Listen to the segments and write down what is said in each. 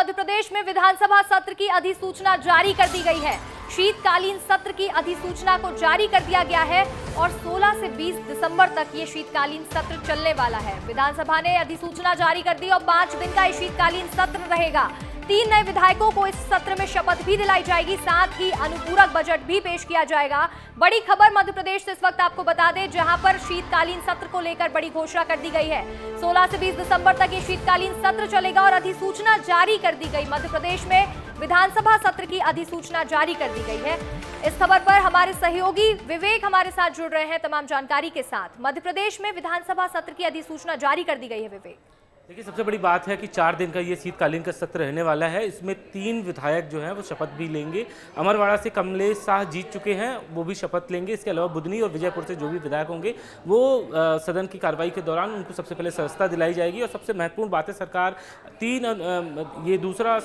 मध्य प्रदेश में विधानसभा सत्र की अधिसूचना जारी कर दी गई है। शीतकालीन सत्र की अधिसूचना को जारी कर दिया गया है और 16 से 20 दिसंबर तक ये शीतकालीन सत्र चलने वाला है। विधानसभा ने अधिसूचना जारी कर दी और 5 दिन का ये शीतकालीन सत्र रहेगा। 3 नए विधायकों को इस सत्र में शपथ भी दिलाई जाएगी, साथ ही अनुपूरक बजट भी पेश किया जाएगा। बड़ी खबर मध्य प्रदेश से इस वक्त आपको बता दें, जहां पर शीतकालीन सत्र को लेकर बड़ी घोषणा कर दी गई है। 16 से 20 दिसंबर तक ये शीतकालीन सत्र चलेगा और अधिसूचना जारी कर दी गई। मध्य प्रदेश में विधानसभा सत्र की अधिसूचना जारी कर दी गई है। इस खबर पर हमारे सहयोगी विवेक हमारे साथ जुड़ रहे हैं तमाम जानकारी के साथ। मध्य प्रदेश में विधानसभा सत्र की अधिसूचना जारी कर दी गई है। विवेक, देखिए, सबसे बड़ी बात है कि 4 दिन का ये शीतकालीन का सत्र रहने वाला है। इसमें 3 विधायक जो हैं वो शपथ भी लेंगे। अमरवाड़ा से कमलेश शाह जीत चुके हैं, वो भी शपथ लेंगे। इसके अलावा बुधनी और विजयपुर से जो भी विधायक होंगे वो सदन की कार्रवाई के दौरान उनको सबसे पहले सदस्यता दिलाई जाएगी। और सबसे महत्वपूर्ण बात है, सरकार ये दूसरा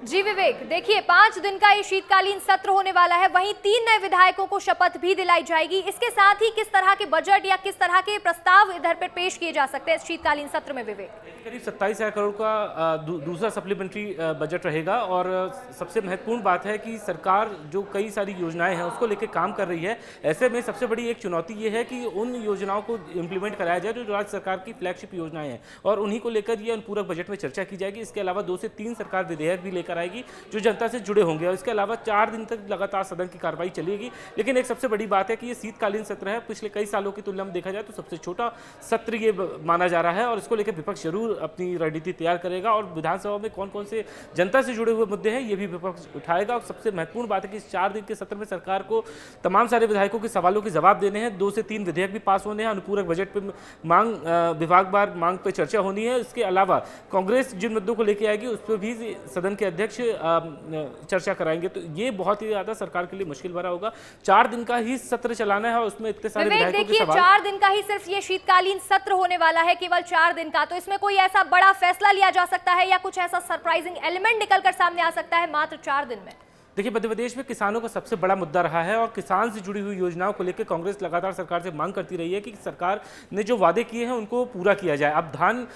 जी विवेक, देखिए 5 दिन का ये शीतकालीन सत्र होने वाला है, वहीं 3 नए विधायकों को शपथ भी दिलाई जाएगी। इसके साथ ही किस तरह के बजट या किस तरह के प्रस्ताव इधर पर पेश किए जा सकते हैं इस शीतकालीन सत्र में? विवेक, करीब 27,000 करोड़ का दूसरा सप्लीमेंट्री बजट रहेगा। और सबसे महत्वपूर्ण बात है कि सरकार जो कई सारी योजनाएं हैं उसको लेकर काम कर रही है। ऐसे में सबसे बड़ी एक चुनौती ये है कि उन योजनाओं को इम्प्लीमेंट कराया जाए जो राज्य सरकार की फ्लैगशिप योजनाएं हैं, और उन्हीं को लेकर ये अनुपूरक बजट में चर्चा की जाएगी। इसके अलावा 2 से 3 सरकार विधेयक भी लेकर आएगी जो जनता से जुड़े होंगे। और इसके अलावा 4 दिन तक लगातार सदन की कार्रवाई चलेगी। लेकिन एक सबसे बड़ी बात है कि ये शीतकालीन सत्र है, पिछले कई सालों की तुलना में देखा जाए तो सबसे छोटा सत्र ये माना जा रहा है। और इसको लेकर विपक्ष जरूर अपनी रणनीति तैयार करेगा और विधानसभा में कौन कौन से जनता से जुड़े हुए मुद्दे हैं ये भी विपक्ष उठाएगा। और सबसे महत्वपूर्ण बात है कि इस 4 दिन के सत्र में सरकार को तमाम सारे विधायकों के सवालों के जवाब देने हैं। 2 से 3 विधेयक भी पास होने हैं। अनुपूरक बजट पर मांग विभागवार मांग पर चर्चा होनी है। इसके अलावा कांग्रेस जिन मुद्दों को लेकर आएगी उस पर भी सदन के अध्यक्ष चर्चा कराएंगे। तो ये बहुत ही ज्यादा सरकार के लिए मुश्किल भरा होगा। 4 दिन का ही सत्र चलाना है और उसमें इतने सारे विधायकों के सवाल। 4 दिन का ही सिर्फ ये शीतकालीन सत्र होने वाला है, केवल 4 दिन का। तो इसमें कोई ऐसा बड़ा फैसला लिया जा सकता है या कुछ ऐसा सरप्राइजिंग एलिमेंट निकलकर सामने आ सकता है मात्र 4 दिन में? देखिए, मध्य प्रदेश में किसानों का सबसे बड़ा मुद्दा रहा है और किसान से जुड़ी हुई योजनाओं को लेकर कांग्रेस लगातार सरकार से मांग करती रही है कि सरकार ने जो वादे किए हैं उनको पूरा किया जाए। अब धान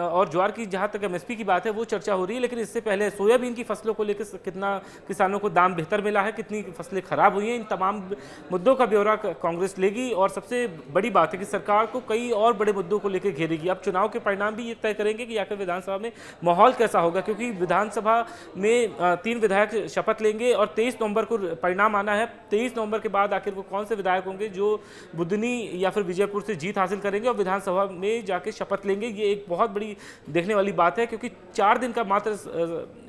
और ज्वार की जहां तक एमएसपी की बात है वो चर्चा हो रही है, लेकिन इससे पहले सोयाबीन की फसलों को लेकर कितना किसानों को दाम बेहतर मिला है, कितनी फसलें खराब हुई हैं, इन तमाम मुद्दों का ब्यौरा कांग्रेस लेगी। और सबसे बड़ी बात है कि सरकार को कई और बड़े मुद्दों को लेकर घेरेगी। अब चुनाव के परिणाम भी ये तय करेंगे कि आखिर विधानसभा में माहौल कैसा होगा, क्योंकि विधानसभा में 3 विधायक शपथ लेंगे और 23 नवंबर को परिणाम आना है। 23 नवंबर के बाद आखिर वो कौन से विधायक होंगे जो बुधनी या फिर विजयपुर से जीत हासिल करेंगे और विधानसभा में जाके शपथ लेंगे, ये एक बहुत बड़ी देखने वाली बात है। क्योंकि 4 दिन का मात्र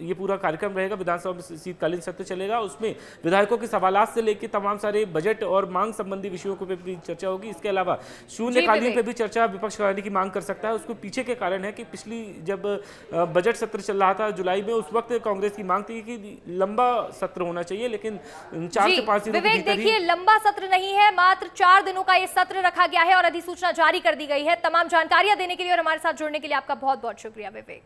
ये पूरा कार्यक्रम रहेगा। विधानसभा में शीतकालीन सत्र चलेगा, उसमें विधायकों के सवालात से लेकर तमाम सारे बजट और मांग संबंधी विषयों को भी चर्चा होगी। इसके अलावा शून्यकालीन पे भी चर्चा विपक्ष कराने की मांग कर सकता है। उसको पीछे के कारण है कि पिछली जब बजट सत्र चल रहा था जुलाई में, उस वक्त कांग्रेस की मांग थी कि लंबा सत्र होना चाहिए, लेकिन 4 से 5 दिनों के भीतर ही। देखिए, लंबा सत्र नहीं है, मात्र 4 दिनों का ये सत्र रखा गया है और अधिसूचना जारी कर दी गई है। तमाम जानकारियां देने के लिए और हमारे साथ जुड़ने के लिए आपका बहुत बहुत शुक्रिया विवेक।